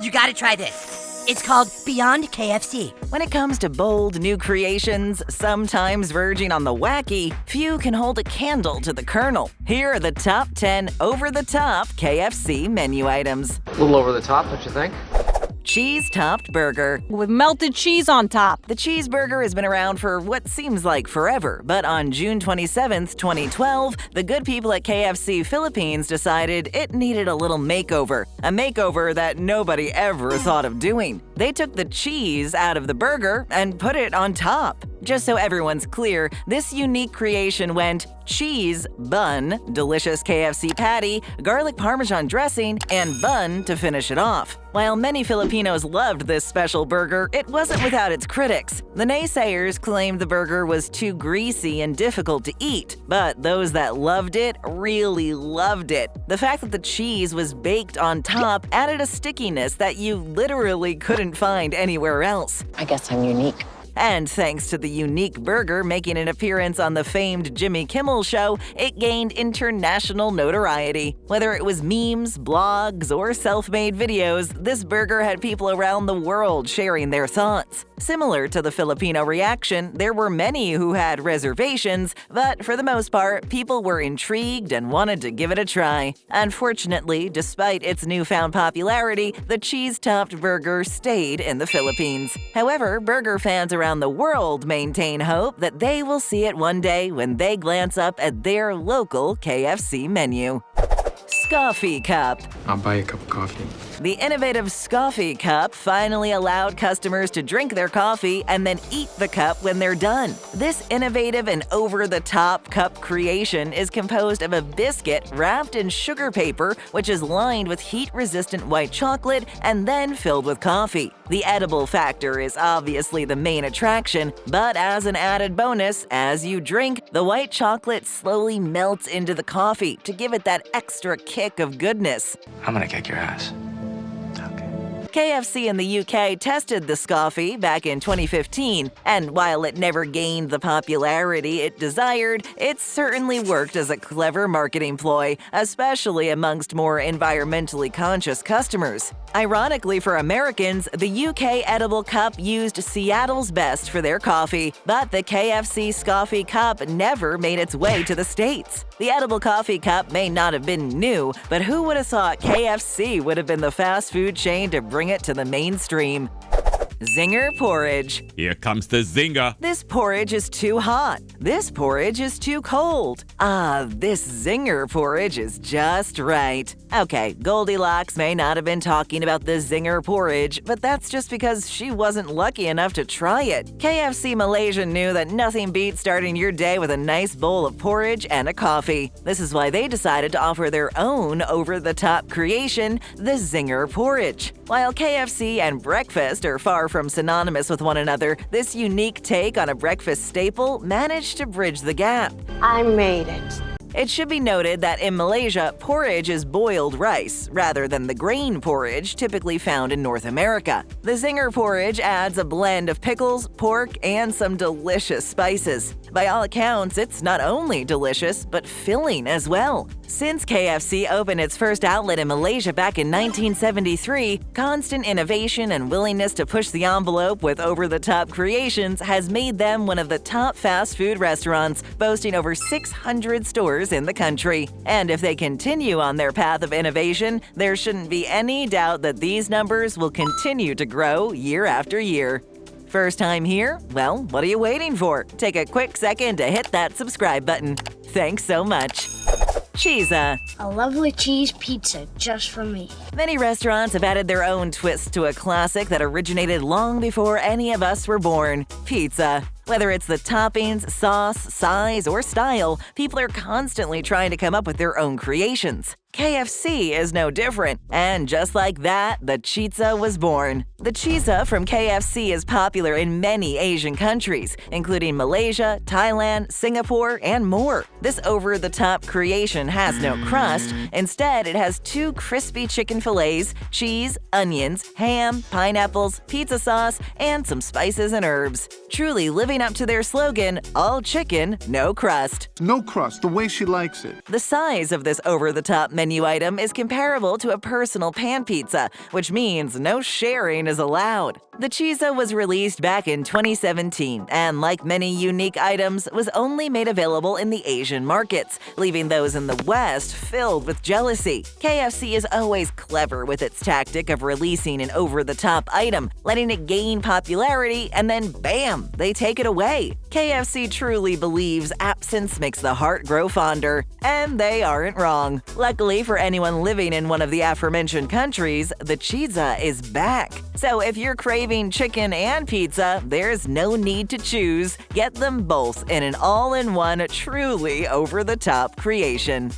You gotta try this. It's called Beyond KFC. When it comes to bold new creations, sometimes verging on the wacky, few can hold a candle to the Colonel. Here are the top 10 over-the-top KFC menu items. A little over the top, don't you think? Cheese-topped burger. With melted cheese on top. The cheeseburger has been around for what seems like forever, but on June 27, 2012, the good people at KFC Philippines decided it needed a little makeover. A makeover that nobody ever thought of doing. They took the cheese out of the burger and put it on top. Just so everyone's clear, this unique creation went cheese, bun, delicious KFC patty, garlic Parmesan dressing, and bun to finish it off. While many Filipinos loved this special burger, it wasn't without its critics. The naysayers claimed the burger was too greasy and difficult to eat, but those that loved it really loved it. The fact that the cheese was baked on top added a stickiness that you literally couldn't find anywhere else. I guess I'm unique. And thanks to the unique burger making an appearance on the famed Jimmy Kimmel Show, it gained international notoriety. Whether it was memes, blogs, or self-made videos, this burger had people around the world sharing their thoughts. Similar to the Filipino reaction, there were many who had reservations, but for the most part, people were intrigued and wanted to give it a try. Unfortunately, despite its newfound popularity, the cheese-topped burger stayed in the Philippines. However, burger fans around the world maintain hope that they will see it one day when they glance up at their local KFC menu. Scoff-ee Cup. I'll buy you a cup of coffee. The innovative Scoff-ee Cup finally allowed customers to drink their coffee and then eat the cup when they're done. This innovative and over-the-top cup creation is composed of a biscuit wrapped in sugar paper, which is lined with heat-resistant white chocolate and then filled with coffee. The edible factor is obviously the main attraction, but as an added bonus, as you drink, the white chocolate slowly melts into the coffee to give it that extra kick of goodness. I'm gonna kick your ass. KFC in the UK tested the Scoff-ee back in 2015, and while it never gained the popularity it desired, it certainly worked as a clever marketing ploy, especially amongst more environmentally conscious customers. Ironically for Americans, the UK edible cup used Seattle's best for their coffee, but the KFC Scoff-ee Cup never made its way to the States. The edible coffee cup may not have been new, but who would have thought KFC would have been the fast food chain to bring it to the mainstream? Zinger Porridge. Here comes the zinger. This porridge is too hot. This porridge is too cold. This Zinger Porridge is just right. Okay, Goldilocks may not have been talking about the Zinger Porridge, but that's just because she wasn't lucky enough to try it. KFC Malaysia knew that nothing beats starting your day with a nice bowl of porridge and a coffee. This is why they decided to offer their own over-the-top creation, the Zinger Porridge. While KFC and breakfast are far from synonymous with one another, this unique take on a breakfast staple managed to bridge the gap. I made it. It should be noted that in Malaysia, porridge is boiled rice, rather than the grain porridge typically found in North America. The Zinger Porridge adds a blend of pickles, pork, and some delicious spices. By all accounts, it's not only delicious, but filling as well. Since KFC opened its first outlet in Malaysia back in 1973, constant innovation and willingness to push the envelope with over-the-top creations has made them one of the top fast food restaurants, boasting over 600 stores in the country. And if they continue on their path of innovation, there shouldn't be any doubt that these numbers will continue to grow year after year. First time here? Well, what are you waiting for? Take a quick second to hit that subscribe button. Thanks so much. Chizza. A lovely cheese pizza just for me. Many restaurants have added their own twist to a classic that originated long before any of us were born: pizza. Whether it's the toppings, sauce, size, or style, people are constantly trying to come up with their own creations. KFC is no different, and just like that, the Chizza was born. The Chizza from KFC is popular in many Asian countries, including Malaysia, Thailand, Singapore, and more. This over-the-top creation has no crust. Instead, it has 2 crispy chicken fillets, cheese, onions, ham, pineapples, pizza sauce, and some spices and herbs. Truly living living up to their slogan, all chicken, no crust. No crust, the way she likes it. The size of this over-the-top menu item is comparable to a personal pan pizza, which means no sharing is allowed. The Chizza was released back in 2017 and, like many unique items, was only made available in the Asian markets, leaving those in the West filled with jealousy. KFC is always clever with its tactic of releasing an over-the-top item, letting it gain popularity, and then bam, they take it away. KFC truly believes absence makes the heart grow fonder, and they aren't wrong. Luckily for anyone living in one of the aforementioned countries, the Chizza is back. So if you're craving chicken and pizza, there's no need to choose. Get them both in an all-in-one, truly over-the-top creation.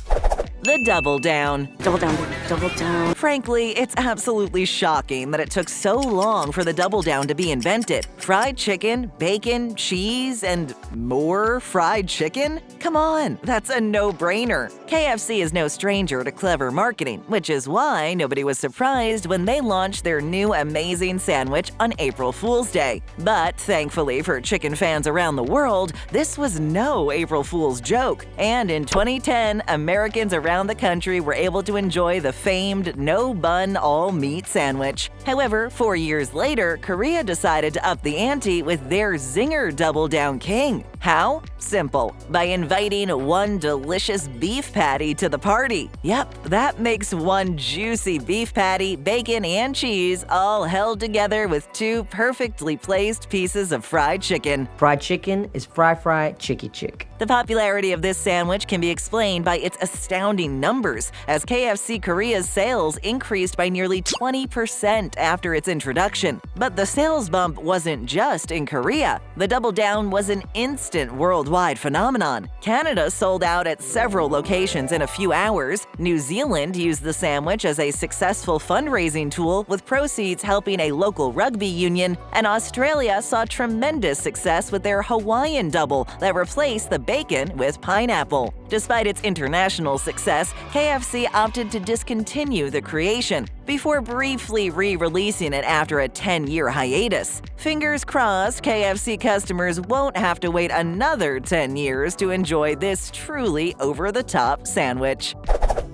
The Double Down. Double down, double down. Frankly, it's absolutely shocking that it took so long for the Double Down to be invented. Fried chicken, bacon, cheese, and more fried chicken? Come on, that's a no-brainer. KFC is no stranger to clever marketing, which is why nobody was surprised when they launched their new amazing sandwich on April Fool's Day. But thankfully for chicken fans around the world, this was no April Fool's joke. And in 2010, Americans around the country were able to enjoy the famed no-bun, all-meat sandwich. However, 4 years later, Korea decided to up the ante with their Zinger Double Down King. How? Simple. By inviting one delicious beef patty to the party. Yep, that makes one juicy beef patty, bacon, and cheese all held together with two perfectly placed pieces of fried chicken. Fried chicken is fry, chicky chick. The popularity of this sandwich can be explained by its astounding numbers, as KFC Korea's sales increased by nearly 20% after its introduction. But the sales bump wasn't just in Korea. The Double Down was an instant worldwide phenomenon. Canada sold out at several locations in a few hours. New Zealand used the sandwich as a successful fundraising tool, with proceeds helping a local rugby union, and Australia saw tremendous success with their Hawaiian double that replaced the bacon with pineapple. Despite its international success, KFC opted to discontinue the creation before briefly re-releasing it after a 10-year hiatus. Fingers crossed, KFC customers won't have to wait another 10 years to enjoy this truly over-the-top sandwich.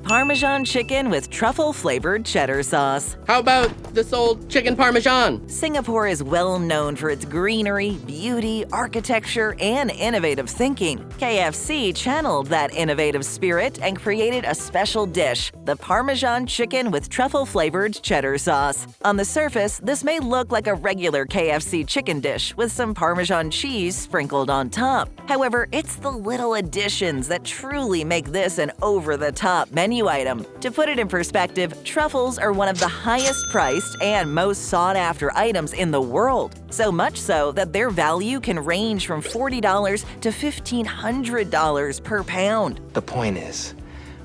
Parmesan chicken with truffle-flavored cheddar sauce. How about this old chicken Parmesan? Singapore is well known for its greenery, beauty, architecture, and innovative thinking. KFC channeled that innovative spirit and created a special dish, the Parmesan chicken with truffle-flavored cheddar sauce. On the surface, this may look like a regular KFC chicken dish with some Parmesan cheese sprinkled on top. However, it's the little additions that truly make this an over-the-top menu item. To put it in perspective, truffles are one of the highest priced and most sought-after items in the world. So much so that their value can range from $40 to $1,500 per pound. The point is,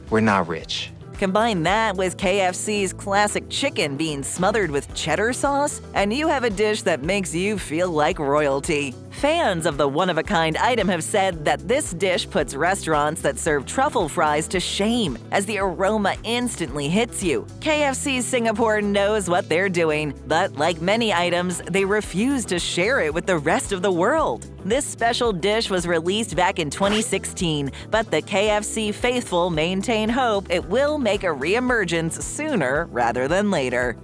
we're not rich. Combine that with KFC's classic chicken being smothered with cheddar sauce, and you have a dish that makes you feel like royalty. Fans of the one-of-a-kind item have said that this dish puts restaurants that serve truffle fries to shame, as the aroma instantly hits you. KFC Singapore knows what they're doing, but like many items, they refuse to share it with the rest of the world. This special dish was released back in 2016, but the KFC faithful maintain hope it will make a reemergence sooner rather than later.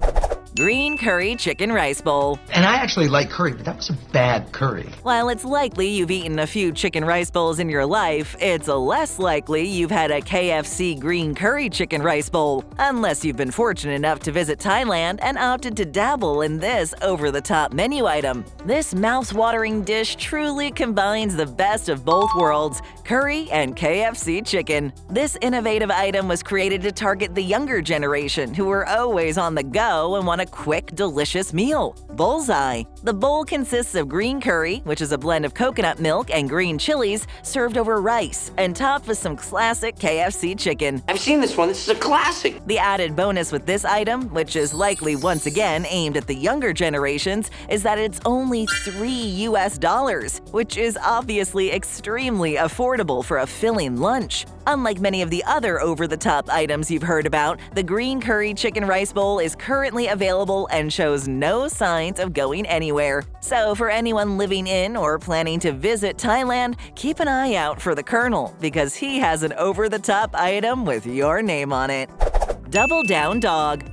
Green curry chicken rice bowl. And I actually like curry, but that was a bad curry. While it's likely you've eaten a few chicken rice bowls in your life, it's less likely you've had a KFC green curry chicken rice bowl, unless you've been fortunate enough to visit Thailand and opted to dabble in this over-the-top menu item. This mouth-watering dish truly combines the best of both worlds, curry and KFC chicken. This innovative item was created to target the younger generation who are always on the go and want a quick, delicious meal. Bullseye. The bowl consists of green curry, which is a blend of coconut milk and green chilies, served over rice, and topped with some classic KFC chicken. I've seen this one. This is a classic. The added bonus with this item, which is likely once again aimed at the younger generations, is that it's only $3 US, which is obviously extremely affordable for a filling lunch. Unlike many of the other over-the-top items you've heard about, the green curry chicken rice bowl is currently available and shows no signs of going anywhere. So for anyone living in or planning to visit Thailand, keep an eye out for the Colonel, because he has an over-the-top item with your name on it. Double Down Dog.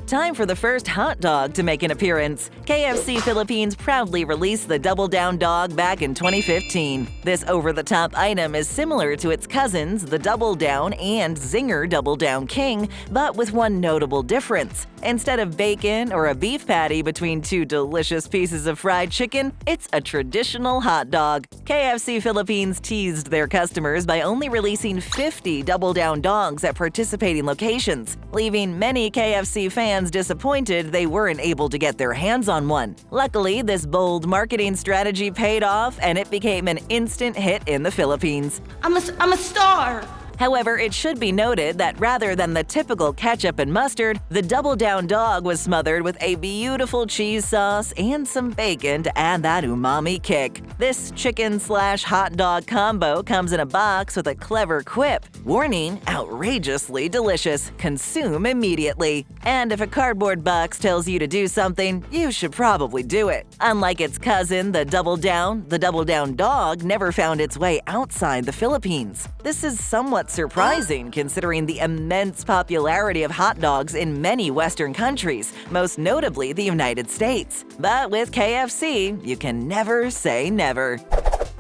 Time for the first hot dog to make an appearance. KFC Philippines proudly released the Double Down Dog back in 2015. This over-the-top item is similar to its cousins, the Double Down and Zinger Double Down King, but with one notable difference. Instead of bacon or a beef patty between two delicious pieces of fried chicken, it's a traditional hot dog. KFC Philippines teased their customers by only releasing 50 Double Down Dogs at participating locations, leaving many KFC fans disappointed they weren't able to get their hands on one. Luckily, this bold marketing strategy paid off and it became an instant hit in the Philippines. I'm a star. However, it should be noted that rather than the typical ketchup and mustard, the Double Down Dog was smothered with a beautiful cheese sauce and some bacon to add that umami kick. This chicken/hot dog combo comes in a box with a clever quip. Warning, outrageously delicious. Consume immediately. And if a cardboard box tells you to do something, you should probably do it. Unlike its cousin, the Double Down Dog never found its way outside the Philippines. This is somewhat surprising considering the immense popularity of hot dogs in many Western countries, most notably the United States. But with KFC, you can never say never.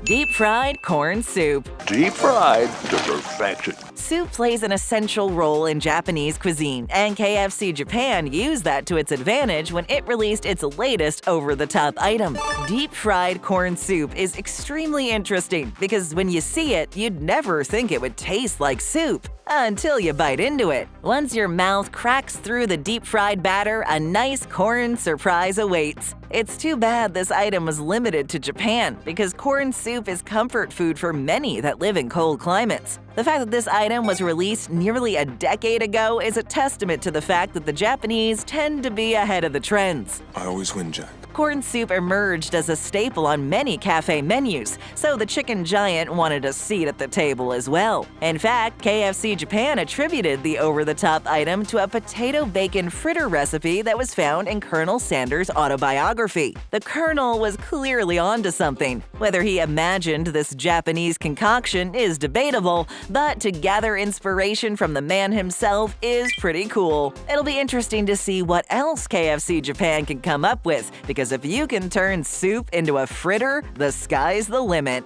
Deep-fried corn soup. Deep-fried to perfection. Soup plays an essential role in Japanese cuisine, and KFC Japan used that to its advantage when it released its latest over-the-top item. Deep-fried corn soup is extremely interesting because when you see it, you'd never think it would taste like soup until you bite into it. Once your mouth cracks through the deep-fried batter, a nice corn surprise awaits. It's too bad this item was limited to Japan because corn soup is comfort food for many that live in cold climates. The fact that this item was released nearly a decade ago is a testament to the fact that the Japanese tend to be ahead of the trends. I always win, Jack. Corn soup emerged as a staple on many cafe menus, so the chicken giant wanted a seat at the table as well. In fact, KFC Japan attributed the over-the-top item to a potato bacon fritter recipe that was found in Colonel Sanders' autobiography. The Colonel was clearly onto something. Whether he imagined this Japanese concoction is debatable, but to gather inspiration from the man himself is pretty cool. It'll be interesting to see what else KFC Japan can come up with, because if you can turn soup into a fritter, the sky's the limit.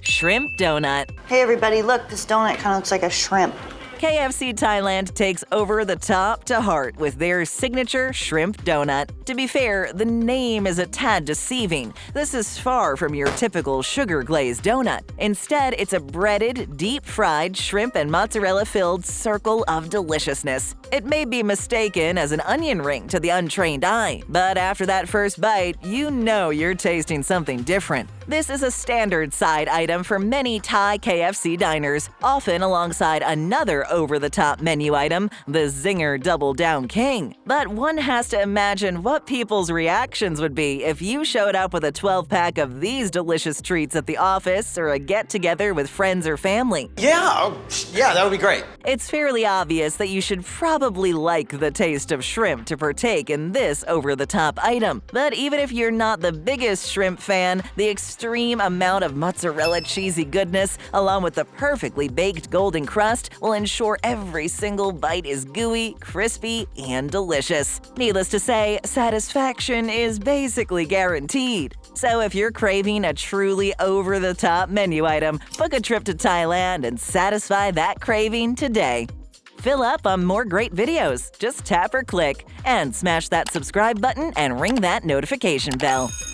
Shrimp donut. Hey everybody, look, this donut kind of looks like a shrimp. KFC Thailand takes over the top to heart with their signature shrimp donut. To be fair, the name is a tad deceiving. This is far from your typical sugar-glazed donut. Instead, it's a breaded, deep-fried, shrimp and mozzarella-filled circle of deliciousness. It may be mistaken as an onion ring to the untrained eye, but after that first bite, you know you're tasting something different. This is a standard side item for many Thai KFC diners, often alongside another over-the-top menu item, the Zinger Double Down King. But one has to imagine what people's reactions would be if you showed up with a 12-pack of these delicious treats at the office or a get-together with friends or family. Yeah, that would be great. It's fairly obvious that you should probably like the taste of shrimp to partake in this over-the-top item. But even if you're not the biggest shrimp fan, the extreme amount of mozzarella cheesy goodness, along with the perfectly baked golden crust, will ensure every single bite is gooey, crispy, and delicious. Needless to say, satisfaction is basically guaranteed. So if you're craving a truly over-the-top menu item, book a trip to Thailand and satisfy that craving today. Fill up on more great videos. Just tap or click, and smash that subscribe button and ring that notification bell.